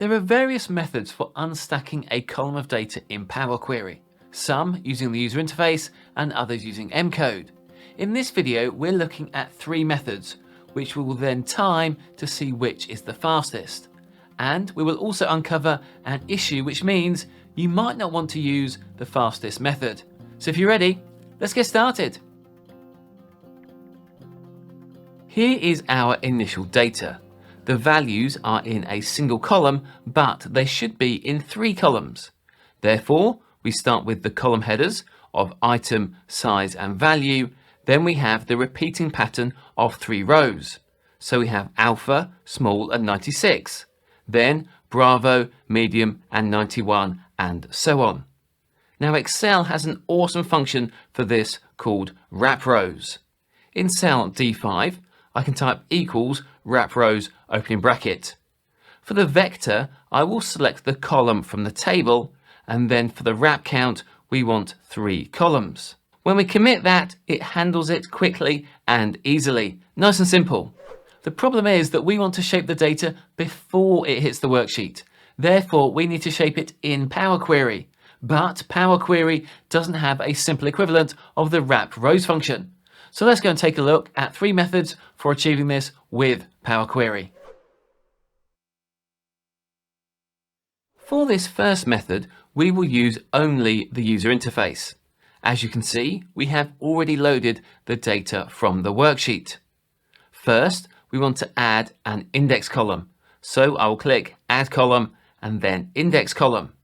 There are various methods for unstacking a column of data in Power Query, some using the user interface and others using M code. In this video, we're looking at 3 methods, which we will then time to see which is the fastest. And we will also uncover an issue, which means you might not want to use the fastest method. So if you're ready, let's get started. Here is our initial data. The values are in a single column, but they should be in 3 columns. Therefore, we start with the column headers of item, size and value. Then we have the repeating pattern of 3 rows. So we have alpha, small and 96. Then Bravo, medium and 91 and so on. Now Excel has an awesome function for this called WRAPROWS. In cell D5, I can type equals WRAPROWS opening bracket. For the vector, I will select the column from the table, and then for the wrap count, we want 3 columns. When we commit that, it handles it quickly and easily. Nice and simple. The problem is that we want to shape the data before it hits the worksheet. Therefore, we need to shape it in Power Query. But Power Query doesn't have a simple equivalent of the WRAPROWS function. So let's go and take a look at 3 methods for achieving this with Power Query. For this first method, we will use only the user interface. As you can see, we have already loaded the data from the worksheet. First, we want to add an index column. So I will click Add Column and then Index Column.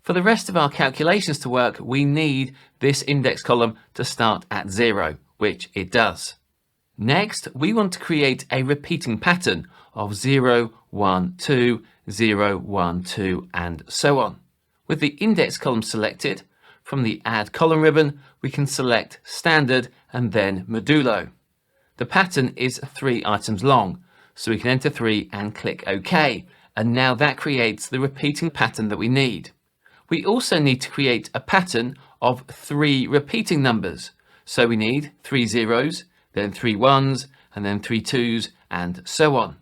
For the rest of our calculations to work, we need this index column to start at 0, which it does. Next, we want to create a repeating pattern of 0, 1, 2, 0, 1, 2, and so on. With the index column selected, from the Add Column ribbon, we can select Standard and then Modulo. The pattern is 3 items long, so we can enter 3 and click OK. And now that creates the repeating pattern that we need. We also need to create a pattern of 3 repeating numbers. So we need 3 zeros, then 3 ones, and then 3 twos, and so on.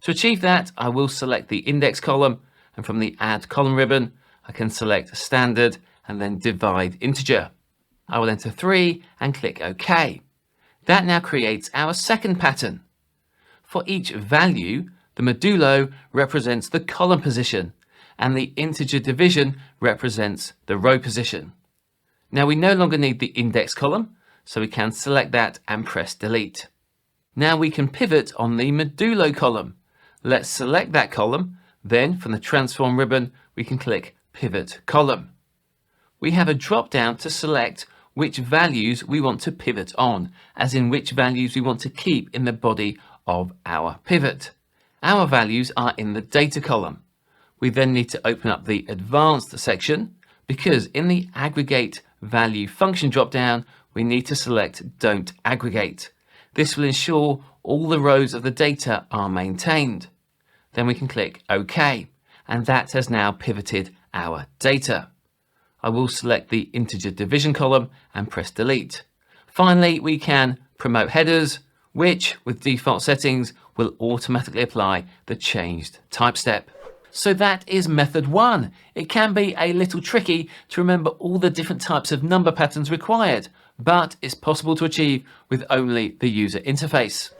To achieve that, I will select the index column, and from the Add Column ribbon, I can select Standard and then Divide Integer. I will enter 3 and click OK. That now creates our second pattern. For each value, the modulo represents the column position, and the integer division represents the row position. Now we no longer need the index column, so we can select that and press delete. Now we can pivot on the modulo column. Let's select that column, then from the transform ribbon, we can click pivot column. We have a drop down to select which values we want to pivot on, as in which values we want to keep in the body of our pivot. Our values are in the data column. We then need to open up the advanced section, because in the aggregate value function drop down, we need to select don't aggregate. This will ensure all the rows of the data are maintained. Then we can click OK, and that has now pivoted our data. I will select the integer division column and press delete. Finally, we can promote headers, which with default settings will automatically apply the changed type step. So that is method 1. It can be a little tricky to remember all the different types of number patterns required, but it's possible to achieve with only the user interface.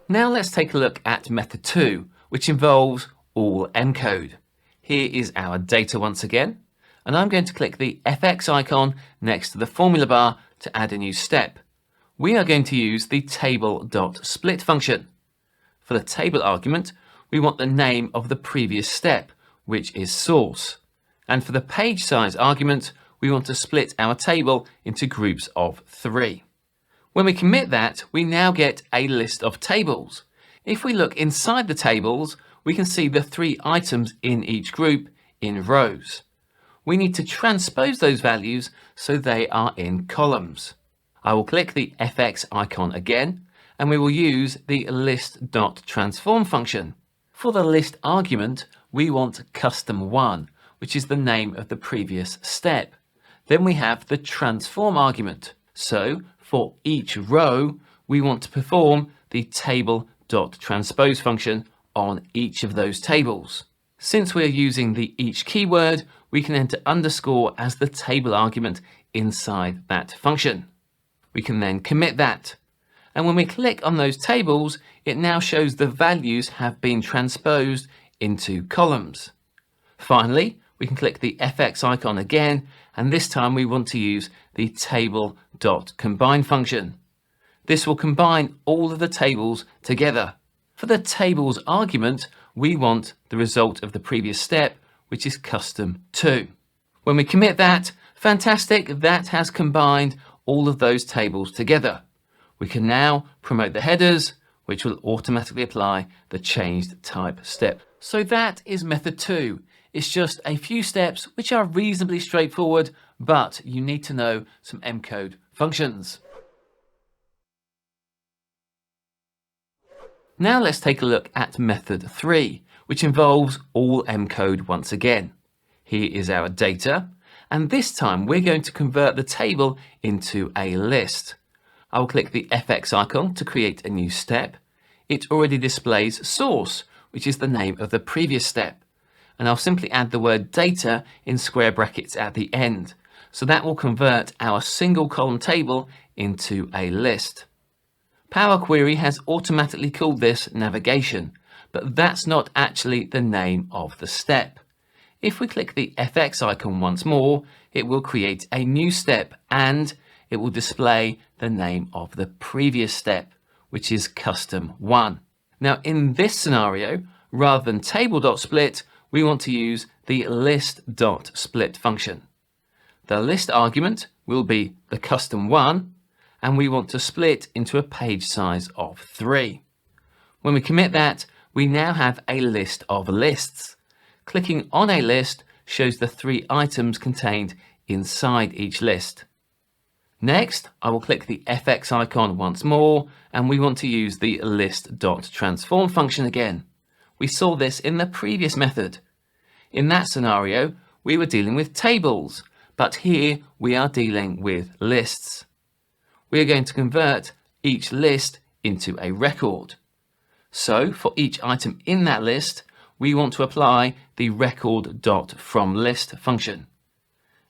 Now let's take a look at method 2, which involves all M code. Here is our data once again, and I'm going to click the FX icon next to the formula bar to add a new step. We are going to use the table.split function. For the table argument, we want the name of the previous step, which is source. And for the page size argument, we want to split our table into groups of 3. When we commit that, we now get a list of tables. If we look inside the tables, we can see the 3 items in each group in rows. We need to transpose those values so they are in columns. I will click the FX icon again, and we will use the list.transform function. For the list argument, we want custom1, which is the name of the previous step. Then we have the transform argument. So for each row, we want to perform the table table.transpose function on each of those tables. Since we're using the each keyword, we can enter underscore as the table argument inside that function. We can then commit that. And when we click on those tables, it now shows the values have been transposed into columns. Finally, we can click the FX icon again, and this time we want to use the table.combine function. This will combine all of the tables together. For the table's argument, we want the result of the previous step, which is custom 2. When we commit that, fantastic, that has combined all of those tables together. We can now promote the headers, which will automatically apply the changed type step. So that is method 2. It's just a few steps which are reasonably straightforward, but you need to know some M-code functions. Now let's take a look at method 3, which involves all M-code once again. Here is our data, and this time we're going to convert the table into a list. I will click the FX icon to create a new step. It already displays source, which is the name of the previous step. And I'll simply add the word data in square brackets at the end. So that will convert our single column table into a list. Power Query has automatically called this navigation, but that's not actually the name of the step. If we click the FX icon once more, it will create a new step and it will display the name of the previous step, which is custom 1. Now in this scenario, rather than table.split, we want to use the list.split function. The list argument will be the custom 1, and we want to split into a page size of 3. When we commit that, we now have a list of lists. Clicking on a list shows the 3 items contained inside each list. Next, I will click the FX icon once more, and we want to use the list.transform function again. We saw this in the previous method. In that scenario, we were dealing with tables, but here we are dealing with lists. We are going to convert each list into a record. So for each item in that list, we want to apply the record.fromList function.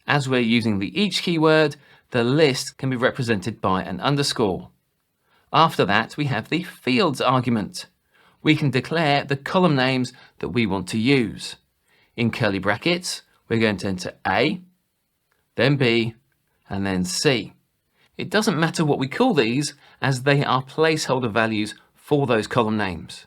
As we're using the each keyword, the list can be represented by an underscore. After that, we have the fields argument. We can declare the column names that we want to use. In curly brackets, we're going to enter A, then B, and then C. It doesn't matter what we call these, as they are placeholder values for those column names.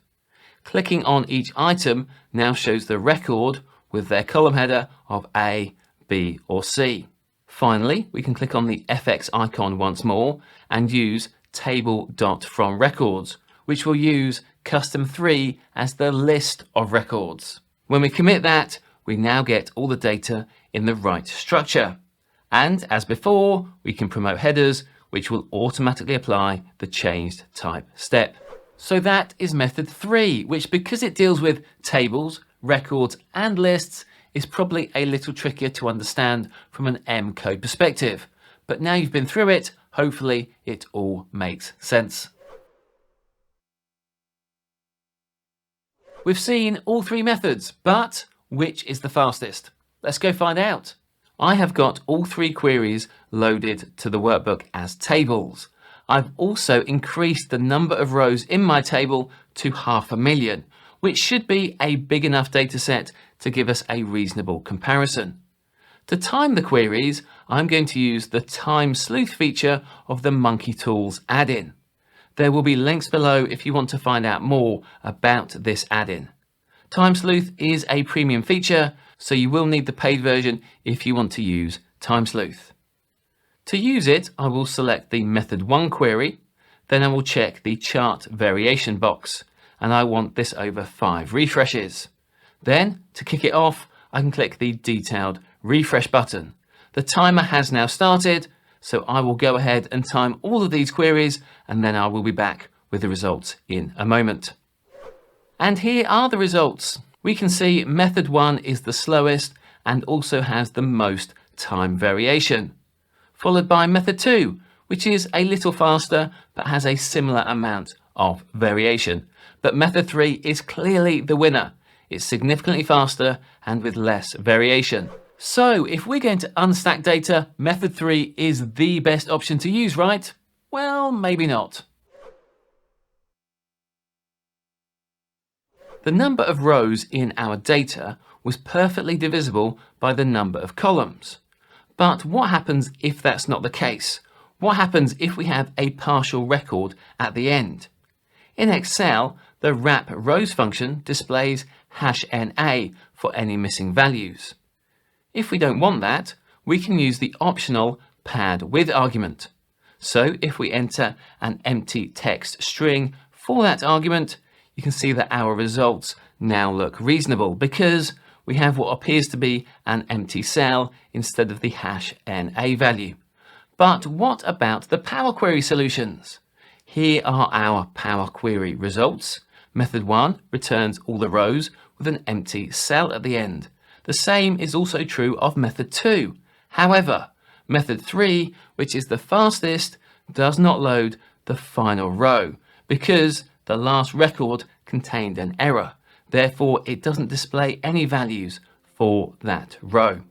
Clicking on each item now shows the record with their column header of A, B, or C. Finally, we can click on the FX icon once more and use table.fromRecords, which will use custom 3 as the list of records. When we commit that, we now get all the data in the right structure. And as before, we can promote headers, which will automatically apply the changed type step. So that is method 3, which, because it deals with tables, records, and lists, is probably a little trickier to understand from an M-code perspective. But now you've been through it, hopefully it all makes sense. We've seen all 3 methods, but which is the fastest? Let's go find out. I have got all 3 queries loaded to the workbook as tables. I've also increased the number of rows in my table to 500,000, which should be a big enough data set to give us a reasonable comparison. To time the queries, I'm going to use the time sleuth feature of the Monkey Tools add-in. There will be links below if you want to find out more about this add-in. Time Sleuth is a premium feature, so you will need the paid version if you want to use Time Sleuth. To use it, I will select the method 1 query, then I will check the chart variation box, and I want this over 5 refreshes. Then, to kick it off, I can click the detailed refresh button. The timer has now started, so I will go ahead and time all of these queries, and then I will be back with the results in a moment. And here are the results. We can see method 1 is the slowest and also has the most time variation, followed by method 2, which is a little faster but has a similar amount of variation. But method 3 is clearly the winner. It's significantly faster and with less variation. So if we're going to unstack data, method 3 is the best option to use, right? Well, maybe not. The number of rows in our data was perfectly divisible by the number of columns. But what happens if that's not the case? What happens if we have a partial record at the end? In Excel, the WRAPROWS function displays #NA for any missing values. If we don't want that, we can use the optional pad with argument. So if we enter an empty text string for that argument, you can see that our results now look reasonable because we have what appears to be an empty cell instead of the #NA value. But what about the Power Query solutions? Here are our Power Query results. Method 1 returns all the rows with an empty cell at the end. The same is also true of method 2. However, method 3, which is the fastest, does not load the final row because the last record contained an error. Therefore, it doesn't display any values for that row.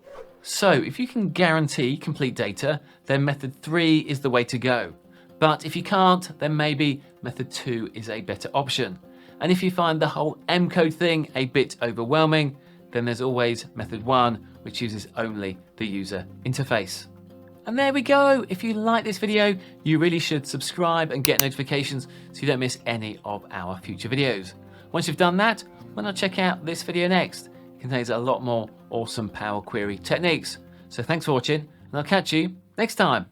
So if you can guarantee complete data, then method 3 is the way to go. But if you can't, then maybe method 2 is a better option. And if you find the whole M code thing a bit overwhelming, then there's always method 1, which uses only the user interface. And there we go. If you like this video, you really should subscribe and get notifications so you don't miss any of our future videos. Once you've done that, why not check out this video next? It contains a lot more awesome Power Query techniques. So thanks for watching, and I'll catch you next time.